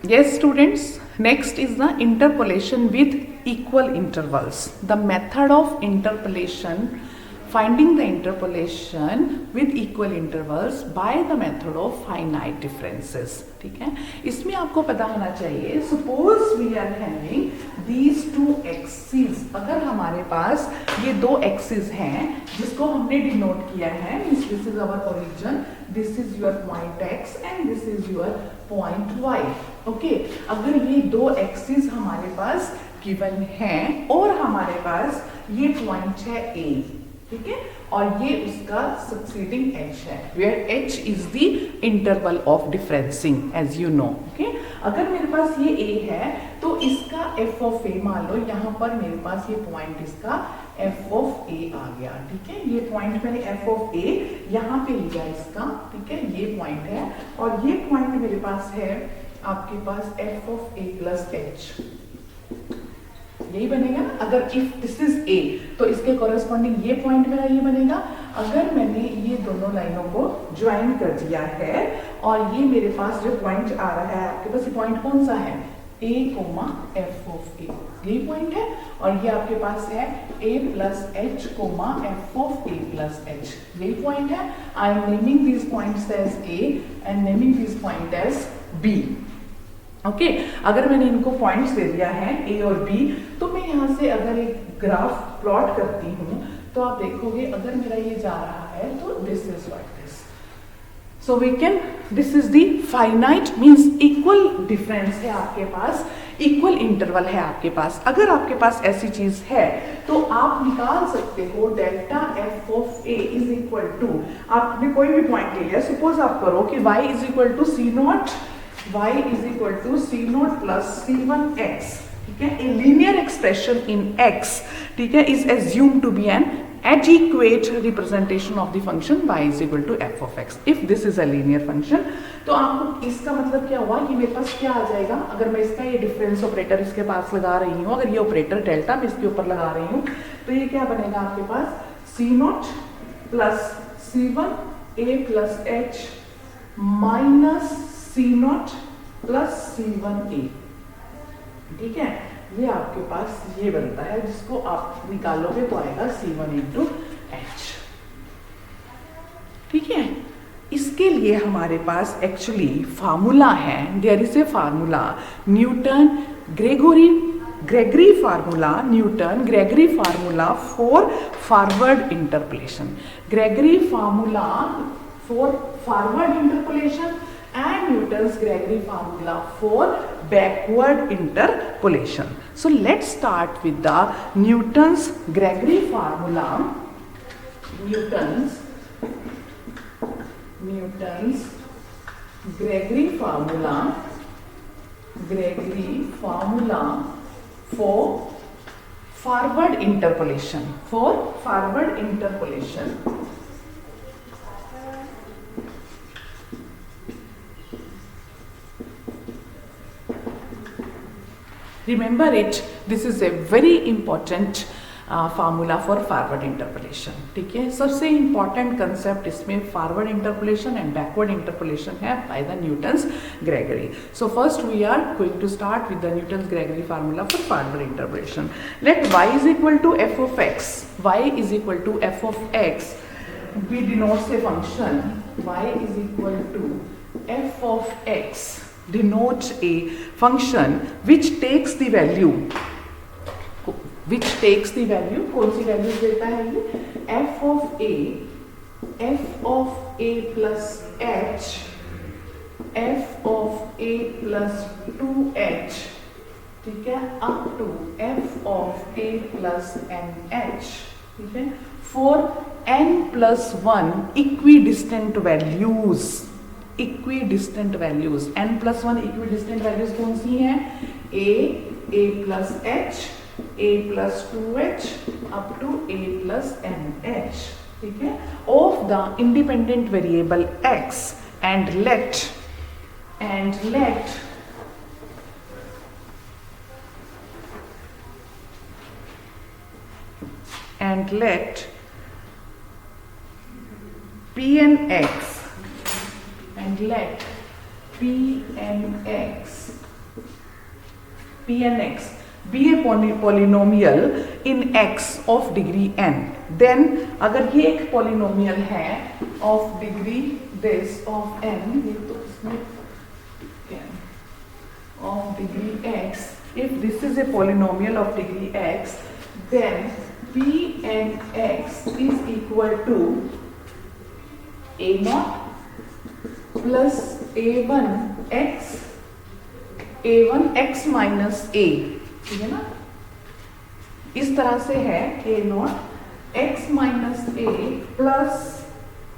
Yes, students. Next is the interpolation with equal intervals. The method of interpolation, finding the interpolation with equal intervals by the method of finite differences. ठीक है, इसमें आपको पता होना चाहिए, suppose we are having these two axes. अगर हमारे पास ये दो axes हैं जिसको हमने डिनोट किया है, this is our origin, this is your point x and this is your point y. Okay, अगर ये दो एक्सिस हमारे पास गिवन हैं और हमारे पास ये पॉइंट है A, ठीक है, और ये उसका सक्सीडिंग एज है, where h is the interval of differencing as you know. Okay, अगर मेरे पास ये A है तो इसका f ऑफ a, मान लो यहाँ पर मेरे पास ये पॉइंट इसका f ऑफ a आ गया. ठीक है, ये पॉइंट मैंने f ऑफ a यहाँ पे लिया इसका. ठीक है, ये पॉइंट है और ये पॉइंट मेरे पास है आपके पास f of a plus h. यही बनेगा ना. अगर इफ दिस इज a तो इसके कॉरेस्पॉन्डिंग ये पॉइंट मेरा ये बनेगा. अगर मैंने ये दोनों लाइनों को ज्वाइन कर दिया है और ये मेरे पास जो पॉइंट आ रहा है, आपके पास ये पॉइंट कौन सा है, a comma f of a, यही पॉइंट है. और ये आपके पास है a plus h comma f of a plus h, यही पॉइंट है. I am naming these points as a and naming these point as b. Okay, अगर मैंने इनको पॉइंट्स दे दिया है a और b, तो मैं यहाँ से अगर एक ग्राफ प्लॉट करती हूँ तो आप देखोगे अगर मेरा ये जा रहा है तो this is like this. So we can, this is the finite means equal difference है आपके पास, इक्वल इंटरवल है आपके पास. अगर आपके पास ऐसी चीज है तो आप निकाल सकते हो delta f of a is equal to, आपने कोई भी पॉइंट ले लिया, सपोज आप करो कि y is equal to c not, y is equal to c0 plus c1x. ठीक है, a linear expression in x, ठीक है, is assumed to be an adequate representation of the function y is equal to f of x. If this is a linear function, तो आपको इसका मतलब क्या हुआ कि मेरे पास क्या आ जाएगा, अगर मैं इसका ये डिफरेंस ऑपरेटर इसके पास लगा रही हूँ, अगर ये ऑपरेटर डेल्टा मैं इसके ऊपर लगा रही हूँ, तो ये क्या बनेगा आपके पास c0 plus c1 a plus h minus c0 plus c1a. ठीक है, ये आपके पास ये बनता है जिसको आप निकालोगे तो आएगा c1 इंटू h. ठीक है, इसके लिए हमारे पास एक्चुअली फार्मूला है. There is a formula, Newton Gregory formula, Newton Gregory formula for forward interpolation, Gregory formula for forward interpolation and Newton's Gregory formula for backward interpolation. So let's start with the Newton's Gregory formula. Newton's Gregory formula for forward interpolation. Remember it, this is a very important formula for forward interpolation. ठीक है, सबसे important concept इसमें forward interpolation and backward interpolation है by the Newton's Gregory. So first we are going to start with the Newton's Gregory formula for forward interpolation. Let y is equal to f of x. Y is equal to f of x. We denotes a function y is equal to f of x. Denotes a function which takes the value, कौन सी value देता है ये, f of a plus h, f of a plus 2h, ठीक है, up to f of a plus nh. ठीक है, for n plus 1 equidistant values, n plus 1 equidistant values कौन सी हैं, a plus h, a plus 2h up to a plus nh. ठीक है, of the independent variable x and let Pnx Pnx be a polynomial in x of degree n, then अगर ये एक polynomial है of degree this of n, ये तो इसमें of degree x, if this is a polynomial of degree x, then Pnx is equal to a0 plus a1x minus a, ठीक है ना, इस तरह से है a0 x minus a plus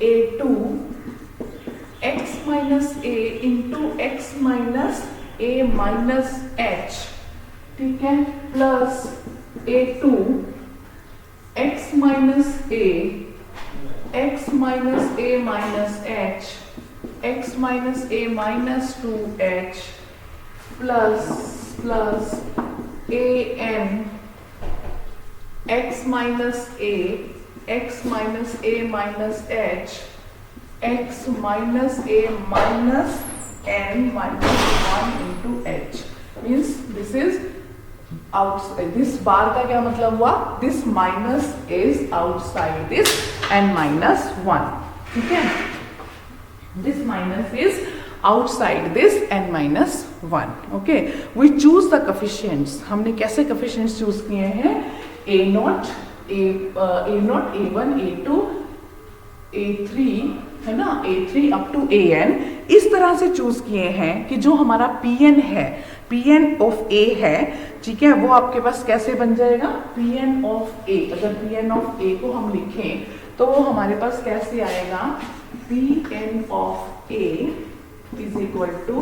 a2 x minus a into x minus a minus h, ठीक है, plus a2 x minus a x minus a minus h x minus a minus 2h plus a n x minus a x minus a minus h x minus a minus n minus 1 into h, means this is outside. this bar का क्या मतलब हुआ, this minus is outside this n minus 1, ठीक है, this minus is outside this n minus 1. okay, we choose the coefficients. हमने कैसे coefficients choose किए हैं, a0 a1 a2 a3 है ना, a3 up to an, इस तरह से चूज किए हैं कि जो हमारा pn है, pn of a है, ठीक है, वो आपके पास कैसे बन जाएगा, pn of a, अगर pn of a को हम लिखें तो वो हमारे पास कैसे आएगा, pn of a is equal to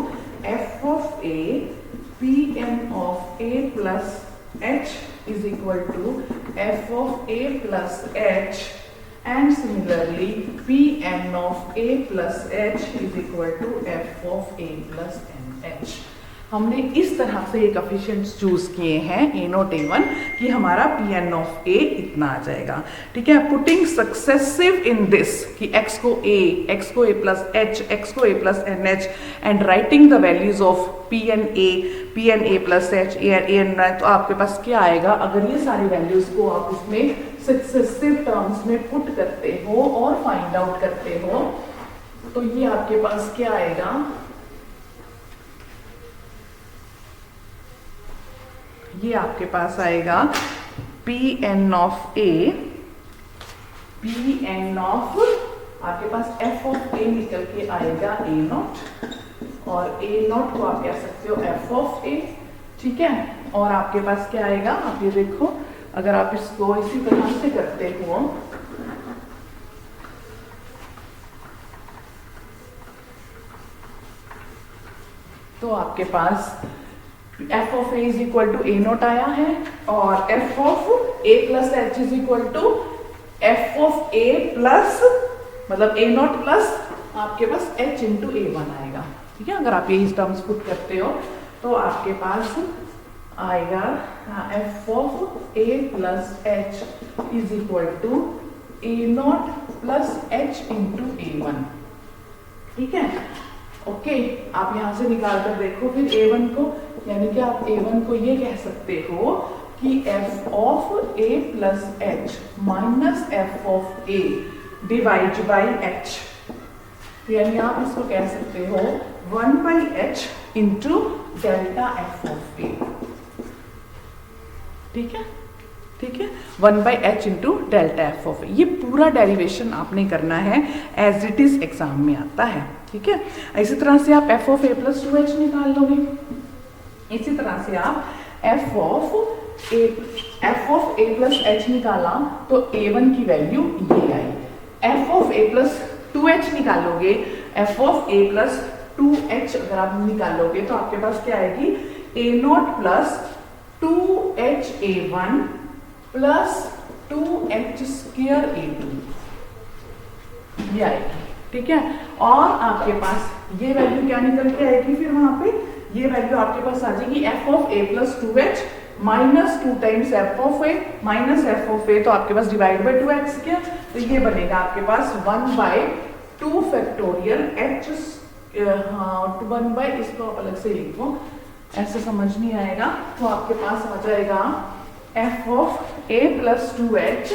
f of a, pn of a plus h is equal to f of a plus h, and similarly pn of a plus h is equal to f of a plus nh. हमने इस तरह से एक coefficients choose किए हैं a0 a1 कि हमारा pn of a इतना आ जाएगा, ठीक है, पुटिंग सक्सेसिव इन दिस कि x को a plus h, x को a plus nh, and writing the values of pn a plus h, an, तो आपके पास क्या आएगा, अगर ये सारी वैल्यूज को आप उसमें सक्सेसिव टर्म्स में पुट करते हो और फाइंड आउट करते हो, तो ये आपके पास क्या आएगा, ये आपके पास आएगा pn of a, pn of आपके पास f of a निकल के आएगा a0, और a0 को आप कह सकते हो f of a, ठीक है, और आपके पास क्या आएगा, आप ये देखो, अगर आप इसको इसी तरह से करते हो तो आपके पास f of a is equal to a0 आया है, और f of a plus h is equal to f of a plus मतलब a0 plus आपके पास h into a1 आएगा, ठीक है, अगर आप यही टर्म्स पुट करते हो तो आपके पास आएगा f of a plus h is equal to a0 plus h into a1, ठीक है, ओके, आप यहां से निकाल कर देखो फिर a1 को, यानी कि आप a1 को ये कह सकते हो कि f of a plus h minus f of a divide by h, यानी आप इसको कह सकते हो 1 by h into delta f of a, ठीक है, ठीक है, 1 by h into delta F of, ये पूरा डेरिवेशन आपने करना है एज इट इज एग्जाम में आता है, ठीक है, इसी तरह से आप f of a plus 2h निकाल लोगे, इसी तरह से आप f of a plus h निकाला तो a1 की वैल्यू ये आई, f of a plus 2h निकालोगे, f of a plus 2h अगर आप निकालोगे तो आपके पास क्या आएगी, a0 plus 2h a1 plus 2h square a2, ये आएगी, ठीक है, और आपके पास ये वैल्यू क्या निकल के आएगी, फिर वहां पे ये वैल्यू आपके पास आ जाएगी f of a plus 2h minus 2 times f of a minus f of a, तो आपके पास डिवाइड बाई 2h स्क्वायर, तो ये बनेगा आपके पास 1 बाई 2 फैक्टोरियल h, हाँ 1 बाई, इसको आप अलग से लिखो, ऐसे समझ नहीं आएगा तो आपके पास आ जाएगा f of a plus 2h,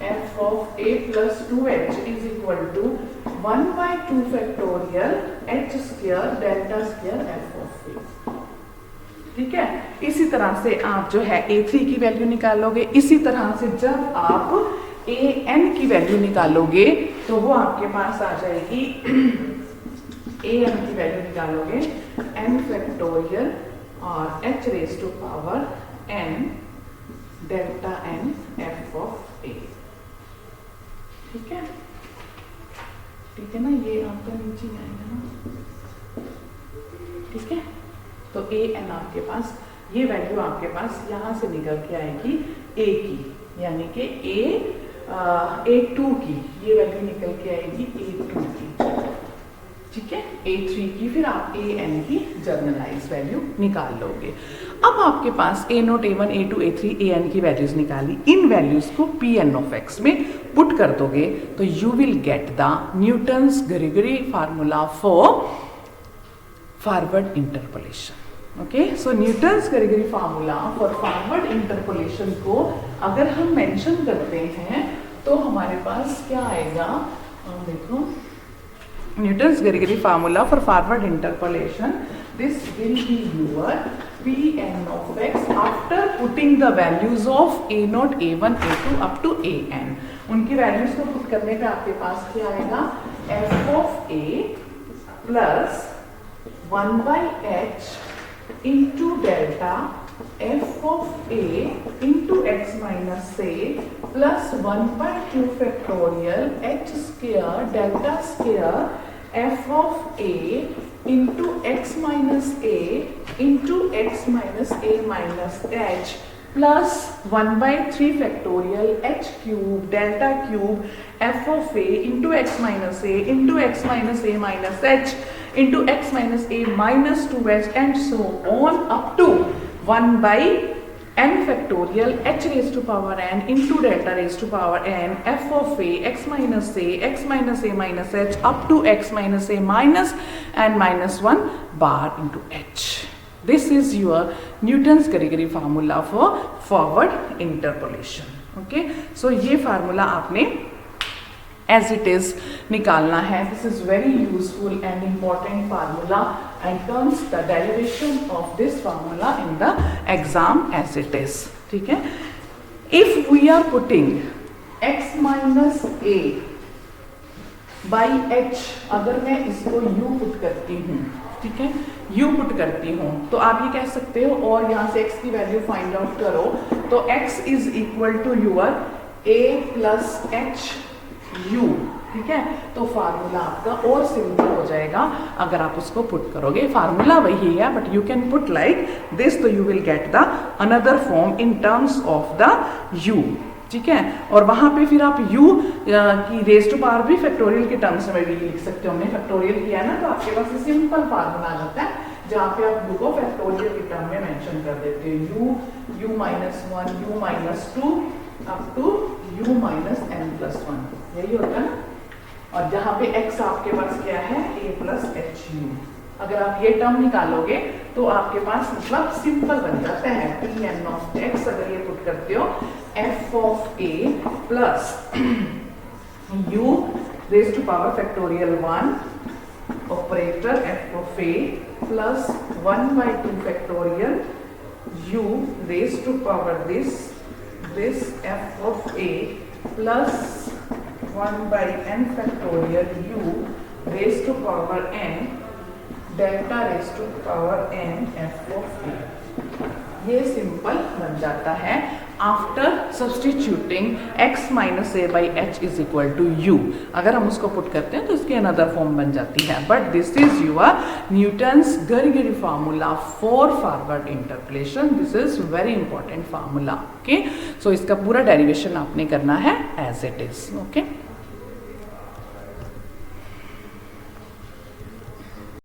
f of a plus 2h is equal to 1 by 2 factorial h square delta square f of a। ठीक है, इसी तरह से आप जो है a3 की वैल्यू निकालोगे। इसी तरह से जब आप an की वैल्यू निकालोगे तो वो आपके पास आ जाएगी an की वैल्यू निकालोगे n फैक्टोरियल और h raise to power n delta n f of a। ठीक है, ठीक है ना, ये आपका नीचे आएगा ना। ठीक है, तो an आपके पास, ये वैल्यू आपके पास यहां से निकल के आएगी a की, यानी कि a2 की ये वैल्यू निकल के आएगी a2 की। ठीक है, a3 की, फिर आप an की जर्नलाइज वैल्यू निकाल लोगे। अब आपके पास a0, a1, a2, a3, an की वैल्यूज निकाली। इन वैल्यूज को pn ऑफ x में पुट कर दोगे तो you will get the Newton's Gregory formula for forward interpolation. Okay, so Newton's Gregory formula for forward interpolation को अगर हम मेंशन करते हैं तो हमारे पास क्या आएगा, देखो, Newton's Gregory formula for forward interpolation. This will be your Pn of x after putting the values of a0, a1, a2 up to an. उनकी वैल्यूज को पुट करने पे आपके पास क्या आएगा, f of a plus 1 by h into delta f of a into x minus a plus 1 by 2 factorial h square delta square f of a into x minus a into x minus a minus h plus 1 by 3 factorial h cube delta cube f of a into x minus a into x minus a minus h into x minus a minus 2h and so on up to 1 by n factorial h raised to power n into delta raised to power n f of a x minus a minus h up to x minus a minus n minus 1 bar into h. This is your Newton's Gregory formula for forward interpolation. Okay, so ये formula आपने as it is निकालना है. This is very useful and important formula and comes the derivation of this formula in the exam as it is. ठीक है, if we are putting x minus a by h, अगर मैं इसको u put करती हूँ, ठीक है, u put करती हूँ तो आप ये कह सकते हो और यहाँ से x की वैल्यू फाइंड आउट करो तो x is equal to your a plus h u। ठीक है, तो फार्मूला आपका और सिंपल हो जाएगा अगर आप उसको पुट करोगे। फार्मूला वही है but you can put like this, तो you will get the another form in terms of the u। ठीक है, और वहां पे फिर आप u की रेज टू पावर भी फैक्टोरियल के टर्म्स में भी लिख सकते हो। हमने फैक्टोरियल किया ना तो आपके पास सिंपल फार्मूला आ जाता है जहाँ पे आप u को फैक्टोरियल के टर्म में मेंशन कर देते हो, u minus 1 u minus 2 up to u minus n plus 1, यही होता है ना। और जहाँ पे x आपके पास क्या है a प्लस एच यू, अगर आप ये टर्म निकालोगे तो आपके पास मतलब सिंपल बन जाता है Pn ऑफ x। अगर ये पुट करते हो f of a plus u raise to power factorial 1 operator f of a plus 1 by 2 factorial u raise to power this f of a plus 1 by n factorial u raised to power n delta raised to power n f of a। ये simple बन जाता है after substituting x minus A by H is equal to U. अगर हम उसको put करते हैं तो इसकी अनदर फॉर्म बन जाती है, but this is your Newton's Gregory formula for forward interpolation. This is very important formula. Okay, so इसका पूरा डेरिवेशन आपने करना है एज इट इज। ओके।